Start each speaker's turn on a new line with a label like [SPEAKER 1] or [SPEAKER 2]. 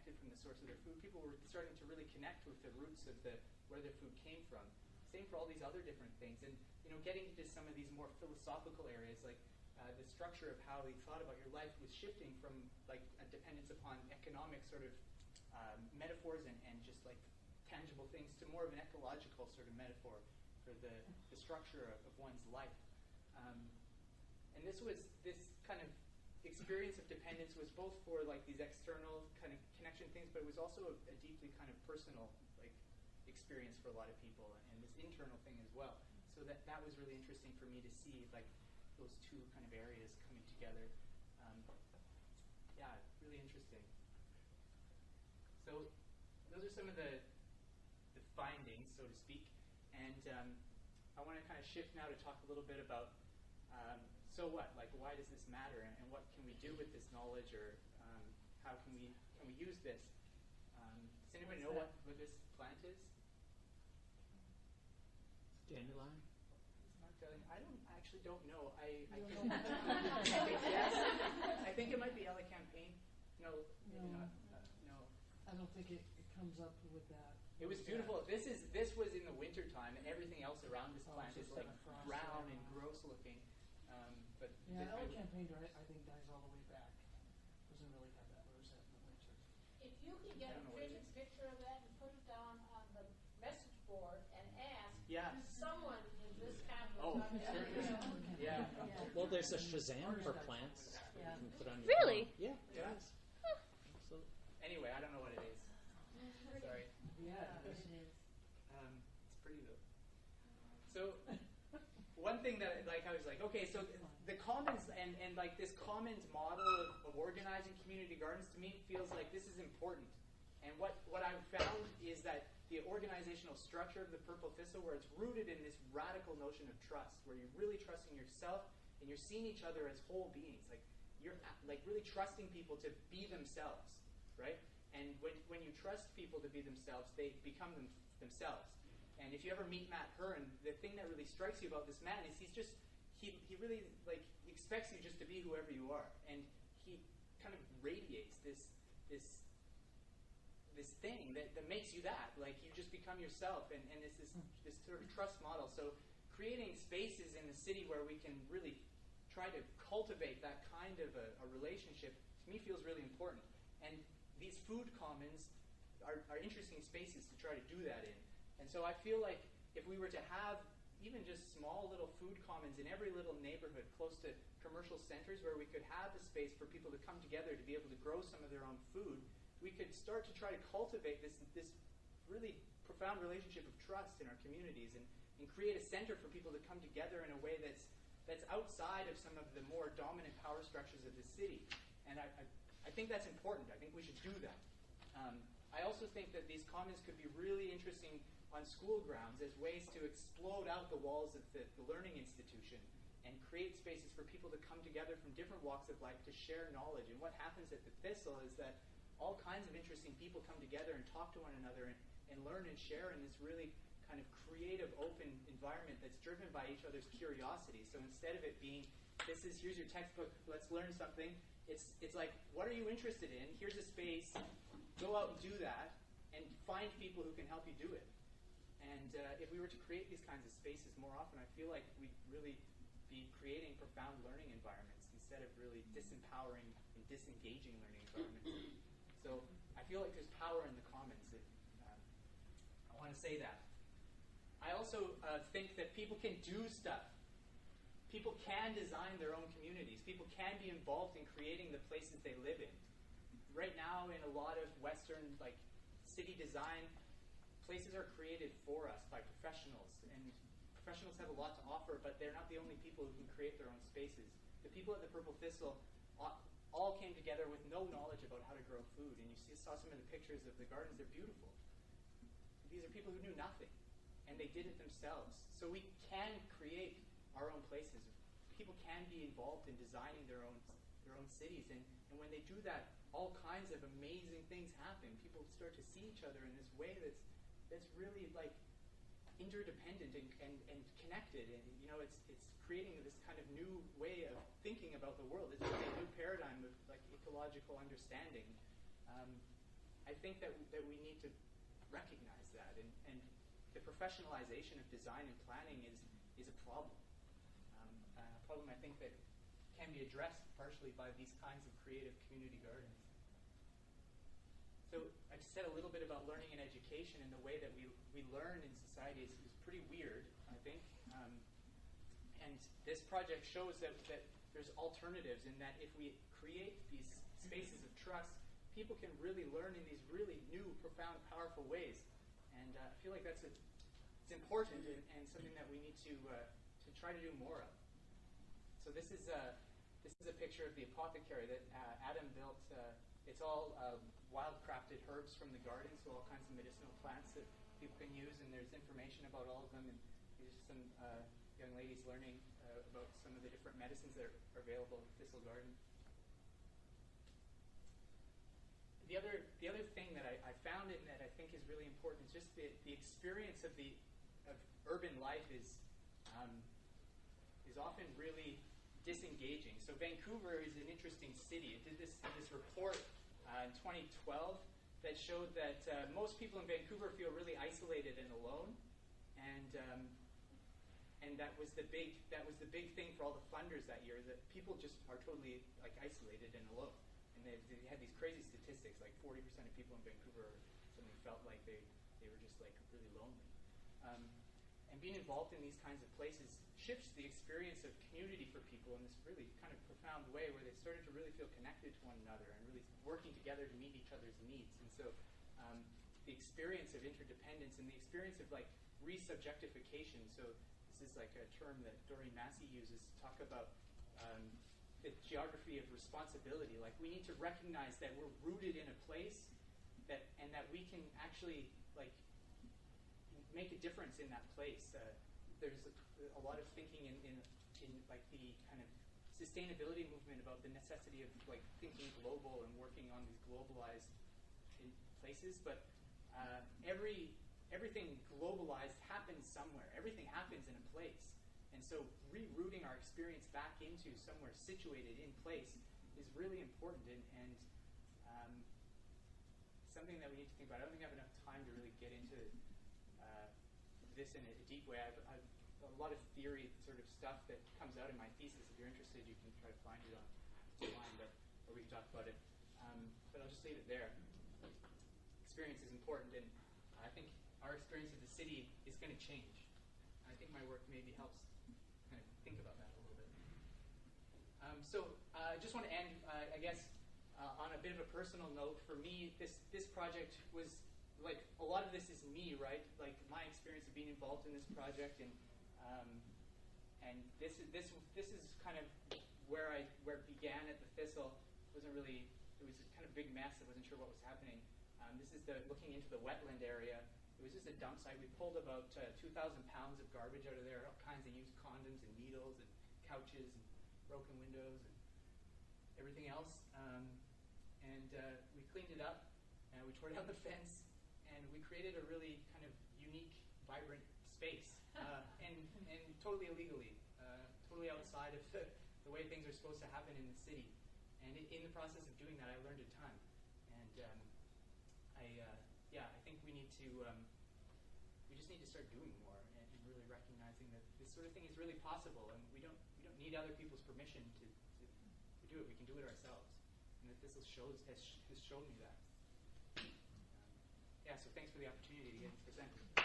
[SPEAKER 1] disconnected from the source of their food. People were starting to really connect with the roots of where their food came from. Same for all these other different things. And getting into some of these more philosophical areas, like the structure of how you thought about your life was shifting from like a dependence upon economic sort of metaphors and just like tangible things to more of an ecological sort of metaphor for the structure of one's life. And this kind of experience of dependence was both for like these external kind of connection things, but it was also a deeply kind of personal like experience for a lot of people, and this internal thing as well. So that was really interesting for me to see like those two kind of areas coming together. Yeah, really interesting. So those are some of the findings, so to speak, and I want to kind of shift now to talk a little bit about so what, like why does this matter, and what can we do with this knowledge, or how can we use this? Does anybody know what this plant is?
[SPEAKER 2] Dandelion?
[SPEAKER 1] I actually don't know. I yes. I think it might be elecampane. No, maybe not. No.
[SPEAKER 3] I don't think it comes up with that.
[SPEAKER 1] It was beautiful. This was in the winter time, and everything else around this plant is like brown and gross looking. But
[SPEAKER 3] yeah, elecampane I think dies all the way back. Doesn't really have that rosette in the winter.
[SPEAKER 4] If you could get a printed picture of that and put it down on the message board and ask someone in this campus.
[SPEAKER 1] Yeah.
[SPEAKER 2] Well, there's a Shazam for plants.
[SPEAKER 5] Yeah.
[SPEAKER 2] You can put on your
[SPEAKER 5] Really?
[SPEAKER 2] phone. Yeah, there is. Absolutely.
[SPEAKER 1] Anyway, I don't know what it is. Sorry.
[SPEAKER 3] Yeah,
[SPEAKER 5] It is.
[SPEAKER 1] It's pretty though. So one thing that like I was like, okay, so the commons and like this commons model of organizing community gardens to me feels like this is important. And what I've found is that the organizational structure of the Purple Thistle, where it's rooted in this radical notion of trust, where you're really trusting yourself and you're seeing each other as whole beings. Like you're like really trusting people to be themselves, right? And when you trust people to be themselves, they become themselves. And if you ever meet Matt Hearn, the thing that really strikes you about this man is he really like expects you just to be whoever you are, and he kind of radiates this thing that makes you that. Like you just become yourself, and it's this sort of trust model. So creating spaces in the city where we can really try to cultivate that kind of a relationship, to me, feels really important. And these food commons are interesting spaces to try to do that in. And so I feel like if we were to have even just small little food commons in every little neighborhood close to commercial centers where we could have a space for people to come together to be able to grow some of their own food, we could start to try to cultivate this really profound relationship of trust in our communities and create a center for people to come together in a way that's outside of some of the more dominant power structures of the city. And I think that's important. I think we should do that. I also think that these commons could be really interesting on school grounds as ways to explode out the walls of the learning institution and create spaces for people to come together from different walks of life to share knowledge. And what happens at the Thistle is that all kinds of interesting people come together and talk to one another and learn and share in this really kind of creative, open environment that's driven by each other's curiosity. So instead of it being, here's your textbook, let's learn something, it's like, what are you interested in? Here's a space, go out and do that, and find people who can help you do it. And if we were to create these kinds of spaces more often, I feel like we'd really be creating profound learning environments instead of really disempowering and disengaging learning environments. So I feel like there's power in the commons. I want to say that. I also think that people can do stuff. People can design their own communities. People can be involved in creating the places they live in. Right now, in a lot of Western city design, places are created for us by professionals, and professionals have a lot to offer, but they're not the only people who can create their own spaces. The people at the Purple Thistle all came together with no knowledge about how to grow food, and you saw some of the pictures of the gardens. They're beautiful. These are people who knew nothing, and they did it themselves. So we can create our own places. People can be involved in designing their own cities, and when they do that, all kinds of amazing things happen. People start to see each other in this way that's really interdependent and connected, and it's creating this kind of new way of thinking about the world. It's really a new paradigm of ecological understanding. I think that we need to recognize that, and the professionalization of design and planning is a problem. A problem I think that can be addressed partially by these kinds of creative community gardens. So I just said a little bit about learning and education, and the way that we learn in society is pretty weird, I think. And this project shows that there's alternatives, in that if we create these spaces of trust, people can really learn in these really new, profound, powerful ways. And I feel like it's important and something that we need to try to do more of. So this is a picture of the apothecary that Adam built. It's all wild-crafted herbs from the garden, so all kinds of medicinal plants that people can use, and there's information about all of them. And these are some young ladies learning about some of the different medicines that are available in Thistle Garden. The other thing that I found and that I think is really important is just the experience of urban life is often really disengaging. So Vancouver is an interesting city. It did this report in 2012 that showed that most people in Vancouver feel really isolated and alone, and that was the big thing for all the funders that year, that people just are totally like isolated and alone. And they had these crazy statistics, like 40% of people in Vancouver suddenly felt like they were just like really lonely. And being involved in these kinds of places shifts the experience of community for people in this really kind of profound way, where they started to really feel connected to one another and really working together to meet each other's needs. And so the experience of interdependence and the experience of like resubjectification. So this is like a term that Doreen Massey uses to talk about the geography of responsibility. Like, we need to recognize that we're rooted in a place and that we can actually like make a difference in that place. There's a lot of thinking in like the kind of sustainability movement about the necessity of like thinking global and working on these globalized places, but everything globalized happens somewhere. Everything happens in a place. And so rerouting our experience back into somewhere situated in place is really important and something that we need to think about. I don't think I have enough time to really get into this in a deep way. I've a lot of theory sort of stuff that comes out in my thesis. If you're interested, you can try to find it online, or we can talk about it. But I'll just leave it there. Experience is important, and I think our experience of the city is going to change. I think my work maybe helps kind of think about that a little bit. So I just want to end, I guess, on a bit of a personal note. For me, this project was like, a lot of this is me, right? Like my experience of being involved in this project, and this is kind of where it began at the Thistle. It was a kind of big mess. I wasn't sure what was happening. This is looking into the wetland area. It was just a dump site. We pulled about 2,000 pounds of garbage out of there, all kinds of used condoms and needles and couches and broken windows and everything else. We cleaned it up, and we tore down the fence, and we created a really kind of unique, vibrant space, and totally illegally, totally outside of the way things are supposed to happen in the city. And in the process of doing that, I learned a ton. And I think we just need to start doing more and really recognizing that this sort of thing is really possible, and we don't need other people's permission to do it. We can do it ourselves, and that this has shown me that. So thanks for the opportunity to get presented.